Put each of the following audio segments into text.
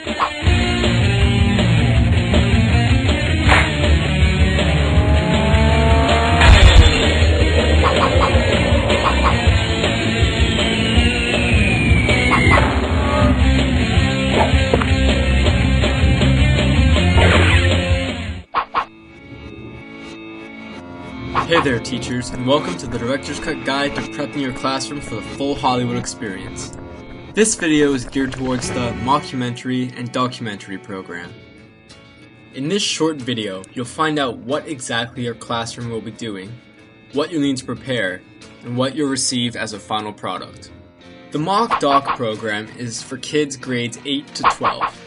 Hey there teachers, and welcome to the Director's Cut Guide to Prepping Your Classroom for the full Hollywood experience. This video is geared towards the mockumentary and documentary program. In this short video, you'll find out what exactly your classroom will be doing, what you'll need to prepare, and what you'll receive as a final product. The Mock Doc program is for kids grades 8 to 12.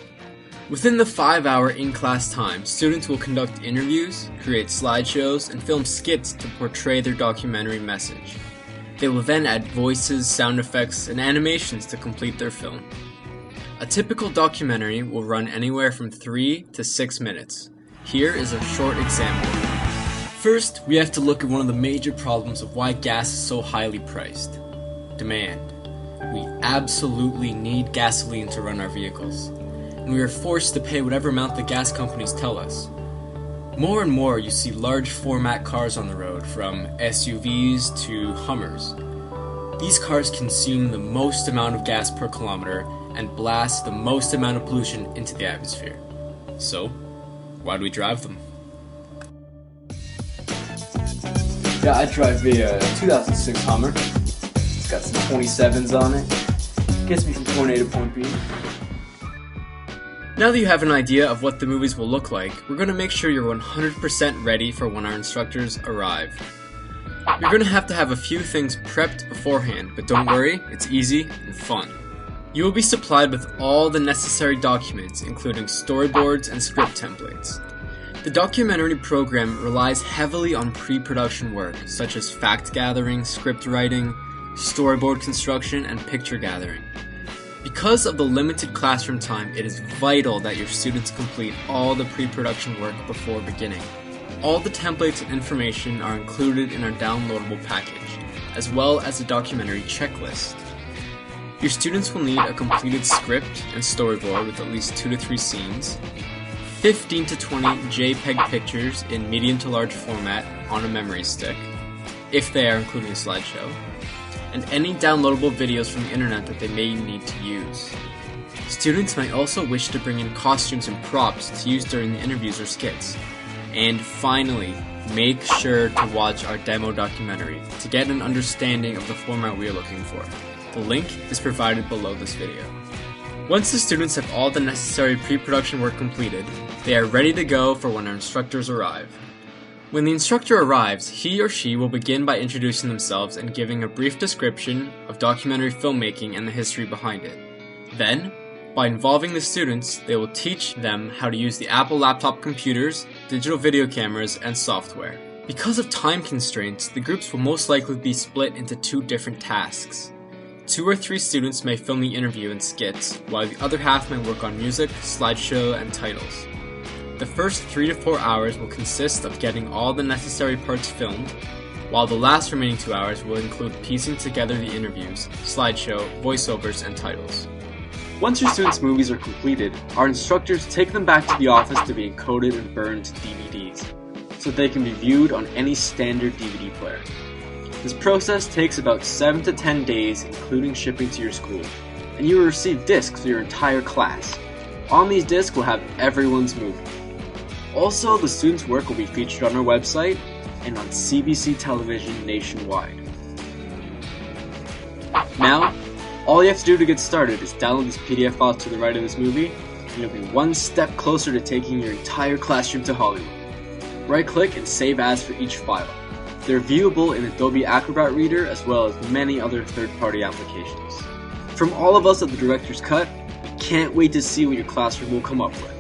Within the 5-hour in-class time, students will conduct interviews, create slideshows, and film skits to portray their documentary message. They will then add voices, sound effects, and animations to complete their film. A typical documentary will run anywhere from 3 to 6 minutes. Here is a short example. First, we have to look at one of the major problems of why gas is so highly priced: demand. We absolutely need gasoline to run our vehicles, and we are forced to pay whatever amount the gas companies tell us. More and more you see large format cars on the road, from SUVs to Hummers. These cars consume the most amount of gas per kilometer and blast the most amount of pollution into the atmosphere. So, why do we drive them? Yeah, I drive the 2006 Hummer. It's got some 27s on it. Gets me from point A to point B. Now that you have an idea of what the movies will look like, we're going to make sure you're 100% ready for when our instructors arrive. You're going to have a few things prepped beforehand, but don't worry, it's easy and fun. You will be supplied with all the necessary documents, including storyboards and script templates. The documentary program relies heavily on pre-production work, such as fact gathering, script writing, storyboard construction, and picture gathering. Because of the limited classroom time, it is vital that your students complete all the pre-production work before beginning. All the templates and information are included in our downloadable package, as well as a documentary checklist. Your students will need a completed script and storyboard with at least 2 to 3 scenes, 15 to 20 JPEG pictures in medium to large format on a memory stick, if they are including a slideshow, and any downloadable videos from the internet that they may need to use. Students may also wish to bring in costumes and props to use during the interviews or skits. And finally, make sure to watch our demo documentary to get an understanding of the format we are looking for. The link is provided below this video. Once the students have all the necessary pre-production work completed, they are ready to go for when our instructors arrive. When the instructor arrives, he or she will begin by introducing themselves and giving a brief description of documentary filmmaking and the history behind it. Then, by involving the students, they will teach them how to use the Apple laptop computers, digital video cameras, and software. Because of time constraints, the groups will most likely be split into 2 different tasks. 2 or 3 students may film the interview and skits, while the other half may work on music, slideshow, and titles. The first 3 to 4 hours will consist of getting all the necessary parts filmed, while the last remaining 2 hours will include piecing together the interviews, slideshow, voiceovers, and titles. Once your students' movies are completed, our instructors take them back to the office to be encoded and burned to DVDs, so they can be viewed on any standard DVD player. This process takes about 7 to 10 days, including shipping to your school, and you will receive discs for your entire class. On these discs will have everyone's movie. Also, the students' work will be featured on our website and on CBC television nationwide. Now, all you have to do to get started is download these PDF files to the right of this movie, and you'll be one step closer to taking your entire classroom to Hollywood. Right-click and save as for each file. They're viewable in Adobe Acrobat Reader as well as many other third-party applications. From all of us at the Director's Cut, we can't wait to see what your classroom will come up with.